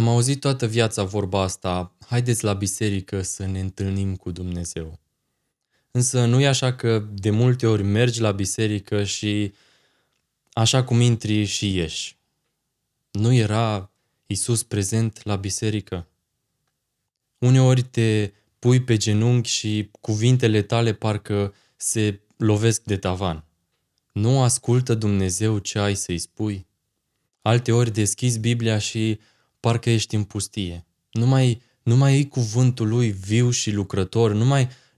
Am auzit toată viața vorba asta, haideți la biserică să ne întâlnim cu Dumnezeu. Însă nu e așa că de multe ori mergi la biserică și așa cum intri și ieși. Nu era Isus prezent la biserică? Uneori te pui pe genunchi și cuvintele tale parcă se lovesc de tavan. Nu ascultă Dumnezeu ce ai să-i spui? Alteori deschizi Biblia și parcă ești în pustie. Nu mai iei cuvântul lui viu și lucrător,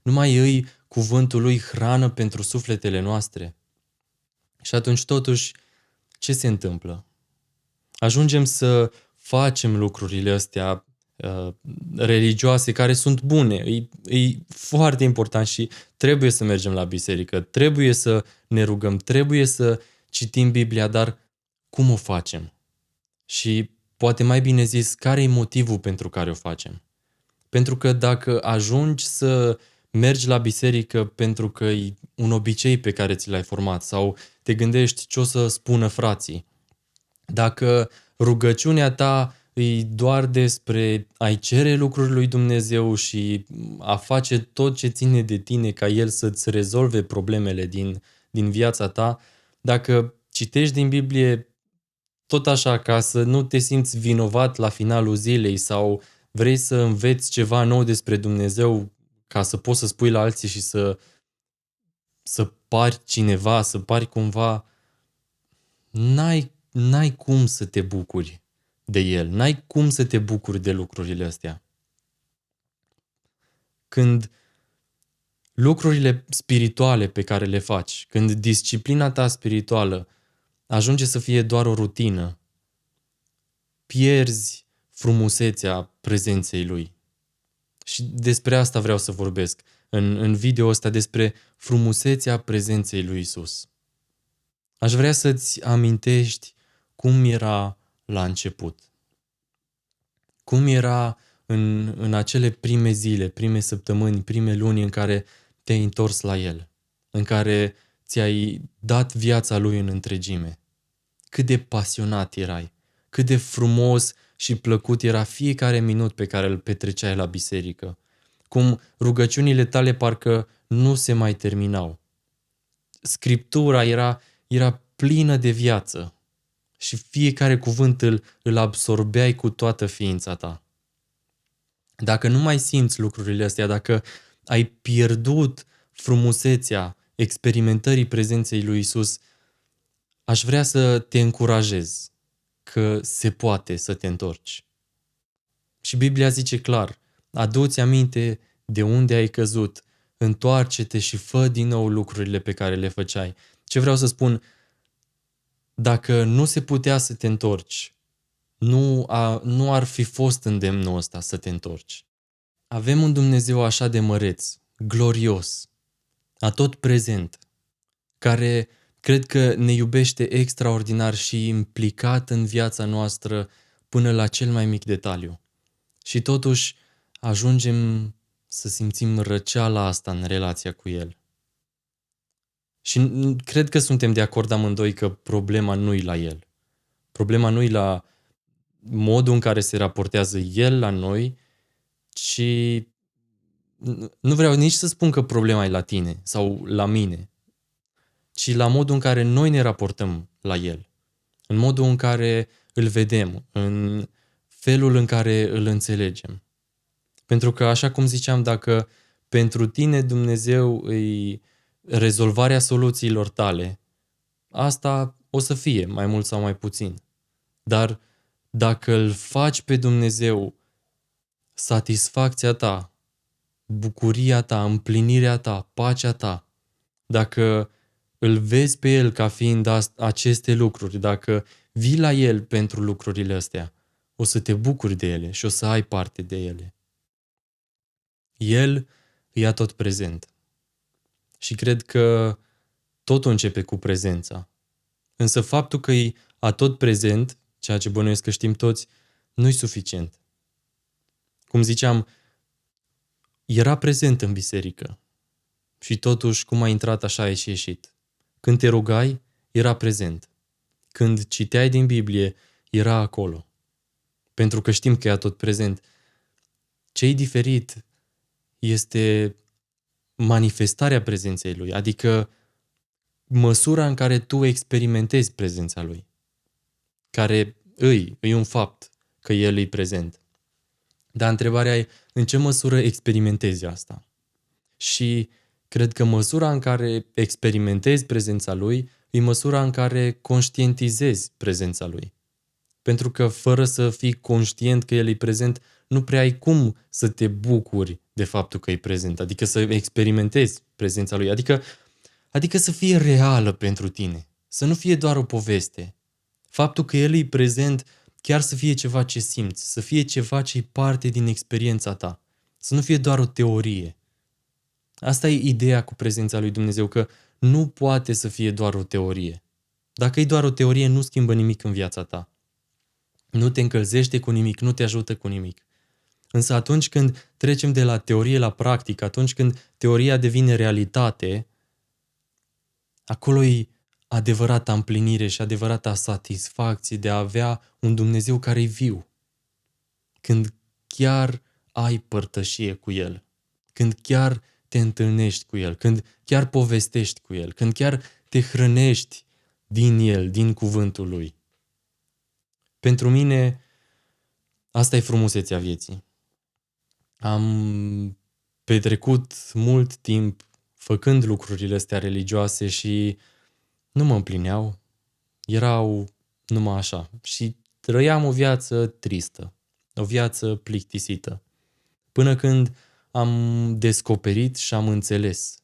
nu mai iei cuvântul lui hrană pentru sufletele noastre. Și atunci totuși, ce se întâmplă? Ajungem să facem lucrurile astea religioase care sunt bune. E foarte important și trebuie să mergem la biserică, trebuie să ne rugăm, trebuie să citim Biblia, dar cum o facem? Și poate mai bine zis, care e motivul pentru care o facem? Pentru că dacă ajungi să mergi la biserică pentru că e un obicei pe care ți l-ai format sau te gândești ce o să spună frații, dacă rugăciunea ta e doar despre a-i cere lucruri lui Dumnezeu și a face tot ce ține de tine ca El să-ți rezolve problemele din viața ta, dacă citești din Biblie tot așa, ca să nu te simți vinovat la finalul zilei sau vrei să înveți ceva nou despre Dumnezeu ca să poți să spui la alții și să pari cineva, să pari cumva, n-ai cum să te bucuri de El, n-ai cum să te bucuri de lucrurile astea. Când lucrurile spirituale pe care le faci, când disciplina ta spirituală ajunge să fie doar o rutină, pierzi frumusețea prezenței Lui. Și despre asta vreau să vorbesc în video ăsta, despre frumusețea prezenței Lui Isus. Aș vrea să-ți amintești cum era la început. Cum era în acele prime zile, prime săptămâni, prime luni în care te-ai întors la El, în care ți-ai dat viața Lui în întregime. Cât de pasionat erai, cât de frumos și plăcut era fiecare minut pe care îl petreceai la biserică. Cum rugăciunile tale parcă nu se mai terminau. Scriptura era plină de viață și fiecare cuvânt îl absorbeai cu toată ființa ta. Dacă nu mai simți lucrurile astea, dacă ai pierdut frumusețea experimentării prezenței lui Isus, aș vrea să te încurajez că se poate să te întorci. Și Biblia zice clar, adu-ți aminte de unde ai căzut, întoarce-te și fă din nou lucrurile pe care le făceai. Ce vreau să spun, dacă nu se putea să te întorci, nu ar fi fost îndemnul ăsta să te întorci. Avem un Dumnezeu așa de măreț, glorios, atot prezent, care cred că ne iubește extraordinar și implicat în viața noastră până la cel mai mic detaliu. Și totuși ajungem să simțim răceala asta în relația cu El. Și cred că suntem de acord amândoi că problema nu-i la El. Problema nu-i la modul în care se raportează El la noi, ci nu vreau nici să spun că problema e la tine sau la mine, ci la modul în care noi ne raportăm la El, în modul în care îl vedem, în felul în care îl înțelegem. Pentru că, așa cum ziceam, dacă pentru tine Dumnezeu îi rezolvarea soluțiilor tale, asta o să fie, mai mult sau mai puțin. Dar dacă îl faci pe Dumnezeu satisfacția ta, bucuria ta, împlinirea ta, pacea ta, dacă îl vezi pe El ca fiind aceste lucruri, dacă vii la El pentru lucrurile astea, o să te bucuri de ele și o să ai parte de ele. El e tot prezent. Și cred că totul începe cu prezența. Însă faptul că e atot prezent, ceea ce bănuiesc că știm toți, nu-i suficient. Cum ziceam, era prezent în biserică. Și totuși, cum a intrat, așa ai și ieșit. Când te rugai, era prezent. Când citeai din Biblie, era acolo. pentru că știm că e tot prezent. Ce-i diferit este manifestarea prezenței Lui, adică măsura în care tu experimentezi prezența Lui, care e un fapt că El e prezent. Dar întrebarea e în ce măsură experimentezi asta? Și cred că măsura în care experimentezi prezența Lui e măsura în care conștientizezi prezența Lui. Pentru că fără să fii conștient că El e prezent, nu prea ai cum să te bucuri de faptul că e prezent, adică să experimentezi prezența Lui, adică să fie reală pentru tine, să nu fie doar o poveste. Faptul că El e prezent chiar să fie ceva ce simți, să fie ceva ce e parte din experiența ta, să nu fie doar o teorie. Asta e ideea cu prezența lui Dumnezeu, că nu poate să fie doar o teorie. Dacă e doar o teorie, nu schimbă nimic în viața ta. Nu te încălzește cu nimic, nu te ajută cu nimic. Însă atunci când trecem de la teorie la practică, atunci când teoria devine realitate, acolo e adevărata împlinire și adevărata satisfacție de a avea un Dumnezeu care e viu. Când chiar ai părtășie cu El, când chiar te întâlnești cu El, când chiar povestești cu El, când chiar te hrănești din El, din cuvântul Lui. Pentru mine, asta e frumusețea vieții. Am petrecut mult timp făcând lucrurile astea religioase și nu mă împlineau. Erau numai așa. Și trăiam o viață tristă, o viață plictisită. Până când am descoperit și am înțeles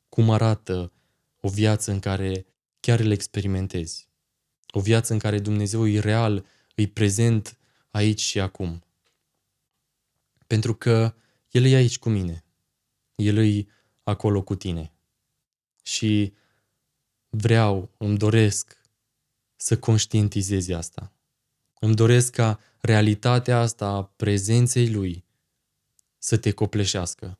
cum arată o viață în care chiar îl experimentezi. O viață în care Dumnezeu e real, e prezent aici și acum. Pentru că El e aici cu mine. El e acolo cu tine. Și îmi doresc să conștientizezi asta. Îmi doresc ca realitatea asta a prezenței Lui să te copleșească.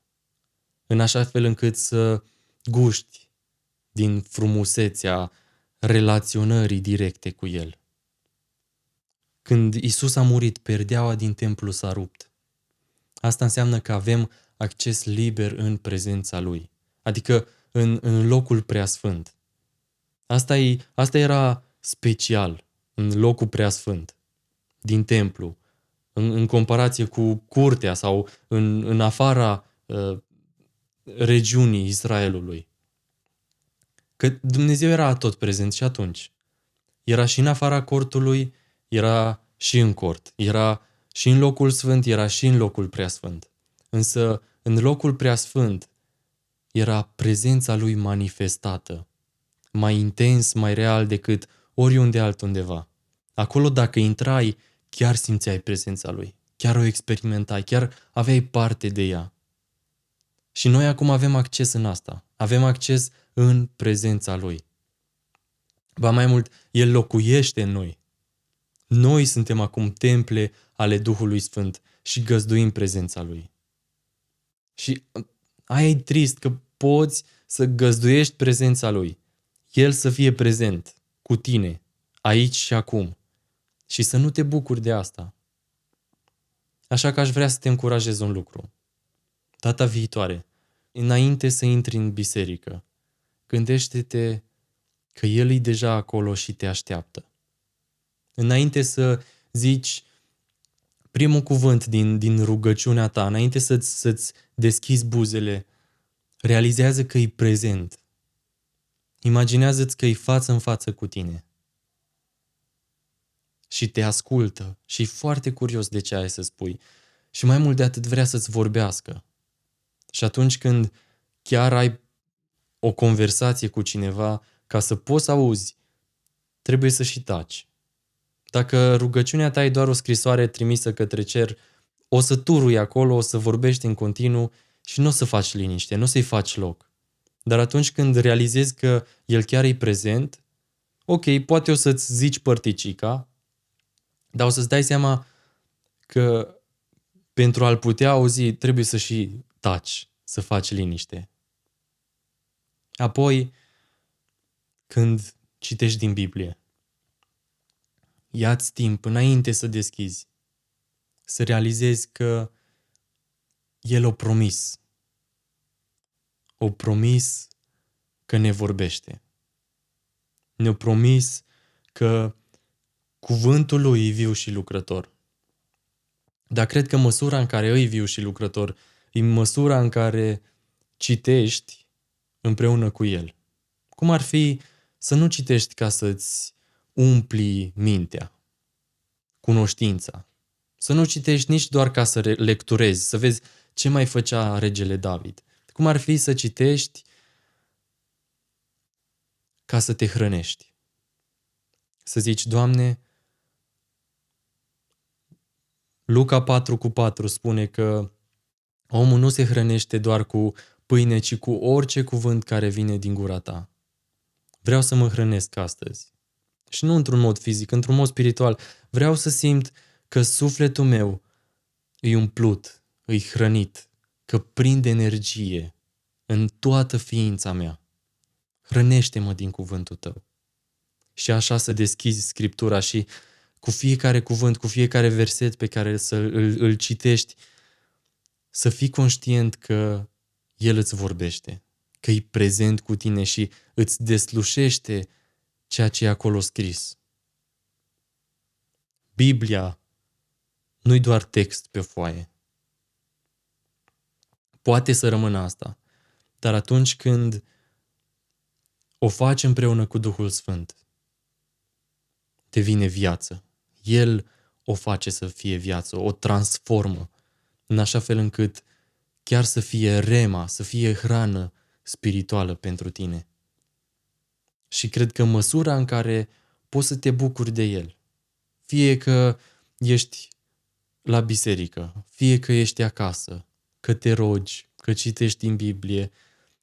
În așa fel încât să guști din frumusețea relaționării directe cu El. Când Isus a murit, perdeaua din templu s-a rupt. Asta înseamnă că avem acces liber în prezența Lui, adică în locul preasfânt. Asta era special, în locul preasfânt, din templu, în comparație cu curtea sau în afara regiunii Israelului. Că Dumnezeu era tot prezent și atunci. Era și în afara cortului, era și în cort. Era și în locul sfânt, era și în locul preasfânt. Însă, în locul preasfânt era prezența Lui manifestată, mai intens, mai real decât oriunde altundeva. Acolo, dacă intrai, chiar simțeai prezența Lui, chiar o experimentai, chiar aveai parte de ea. Și noi acum avem acces în asta. Avem acces în prezența Lui. Ba mai mult, El locuiește în noi. Noi suntem acum temple ale Duhului Sfânt și găzduim prezența Lui. Și aia e trist, că poți să găzduiești prezența Lui. El să fie prezent cu tine, aici și acum. Și să nu te bucuri de asta. Așa că aș vrea să te încurajez un lucru. Data viitoare, înainte să intri în biserică, gândește-te că El e deja acolo și te așteaptă. Înainte să zici primul cuvânt din rugăciunea ta, înainte să-ți deschizi buzele, realizează că e prezent. Imaginează-ți că e față în față cu tine. Și te ascultă și e foarte curios de ce ai să spui. Și mai mult de atât vrea să-ți vorbească. Și atunci când chiar ai o conversație cu cineva, ca să poți să auzi, trebuie să și taci. Dacă rugăciunea ta e doar o scrisoare trimisă către cer, o să turui acolo, o să vorbești în continuu și nu o să faci liniște, nu o să-i faci loc. Dar atunci când realizezi că El chiar e prezent, ok, poate o să-ți zici părticica, dar o să-ți dai seama că pentru a-L putea auzi trebuie să și taci, să faci liniște. Apoi, când citești din Biblie, ia-ți timp înainte să deschizi. să realizezi că El o promis. O promis că ne vorbește. Ne-a promis că cuvântul Lui e viu și lucrător. Dar cred că măsura în care e viu și lucrător e măsura în care citești împreună cu El. Cum ar fi să nu citești ca să-ți umpli mintea, cunoștința. Să nu citești nici doar ca să lecturezi, să vezi ce mai făcea regele David. Cum ar fi să citești ca să te hrănești. Să zici, Doamne, Luca 4:4 spune că omul nu se hrănește doar cu pâine, ci cu orice cuvânt care vine din gura ta. Vreau să mă hrănesc astăzi. Și nu într-un mod fizic, într-un mod spiritual. Vreau să simt că sufletul meu e umplut, e hrănit, că prinde energie în toată ființa mea. Hrănește-mă din cuvântul tău. Și așa să deschizi Scriptura și cu fiecare cuvânt, cu fiecare verset pe care îl citești, să fii conștient că El îți vorbește, că e prezent cu tine și îți deslușește ceea ce e acolo scris. Biblia nu-i doar text pe foaie. Poate să rămână asta, dar atunci când o faci împreună cu Duhul Sfânt, devine viață. El o face să fie viață, o transformă, în așa fel încât chiar să fie rema, să fie hrană spirituală pentru tine. Și cred că măsura în care poți să te bucuri de El, fie că ești la biserică, fie că ești acasă, că te rogi, că citești din Biblie,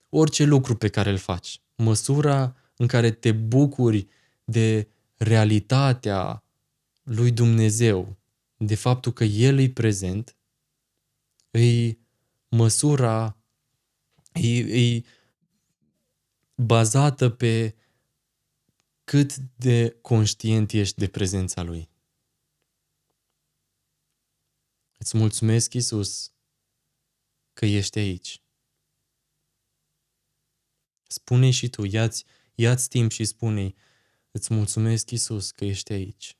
orice lucru pe care îl faci, măsura în care te bucuri de realitatea lui Dumnezeu, de faptul că El e prezent, e măsura, e bazată pe cât de conștient ești de prezența Lui. Îți mulțumesc, Iisus, că ești aici. Spune și tu, ia-ți timp și spune-i, îți mulțumesc, Iisus, că ești aici.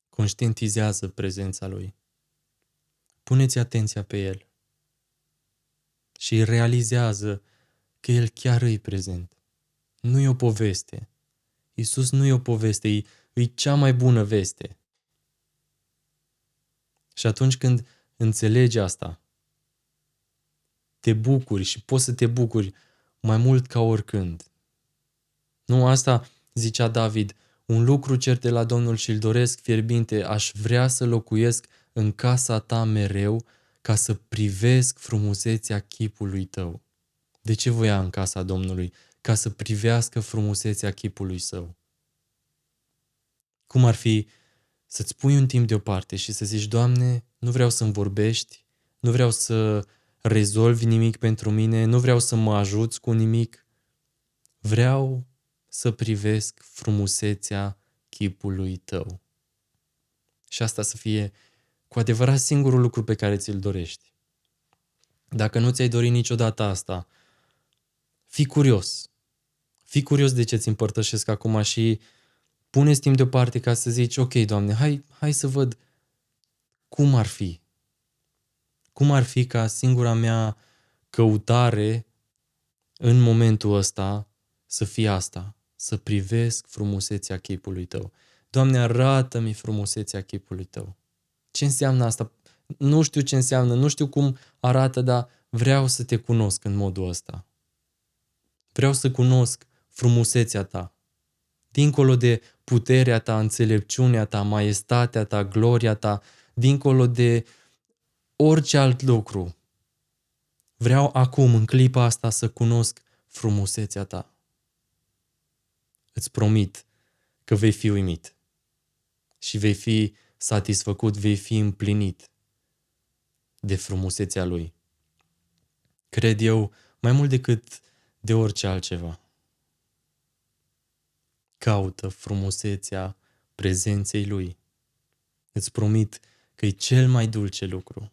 Conștientizează prezența Lui. Pune-ți atenția pe El și realizează că El chiar e prezent. Nu e o poveste. Iisus nu e o poveste, e cea mai bună veste. Și atunci când înțelegi asta, te bucuri și poți să te bucuri mai mult ca oricând. Nu, asta zicea David, un lucru cer de la Domnul și îl doresc fierbinte, aș vrea să locuiesc în casa ta mereu ca să privesc frumusețea chipului tău. De ce voia în casa Domnului? Ca să privească frumusețea chipului său. Cum ar fi să-ți pui un timp deoparte și să zici, Doamne, nu vreau să-mi vorbești, nu vreau să rezolvi nimic pentru mine, nu vreau să mă ajuți cu nimic, vreau să privesc frumusețea chipului tău. Și asta să fie cu adevărat singurul lucru pe care ți-l dorești. Dacă nu ți-ai dorit niciodată asta, fii curios. Fii curios de ce ți împărtășesc acum și pune-ți timp deoparte ca să zici, ok, Doamne, hai să văd cum ar fi. Cum ar fi ca singura mea căutare în momentul ăsta să fie asta, să privesc frumusețea chipului tău. Doamne, arată-mi frumusețea chipului tău. Ce înseamnă asta? Nu știu ce înseamnă, nu știu cum arată, dar vreau să te cunosc în modul ăsta. Vreau să cunosc frumusețea ta. Dincolo de puterea ta, înțelepciunea ta, maestatea ta, gloria ta, dincolo de orice alt lucru. Vreau acum, în clipa asta, să cunosc frumusețea ta. Îți promit că vei fi uimit și vei fi satisfăcut, vei fi împlinit de frumusețea Lui. Cred eu, mai mult decât de orice altceva. Caută frumusețea prezenței Lui. Îți promit că e cel mai dulce lucru.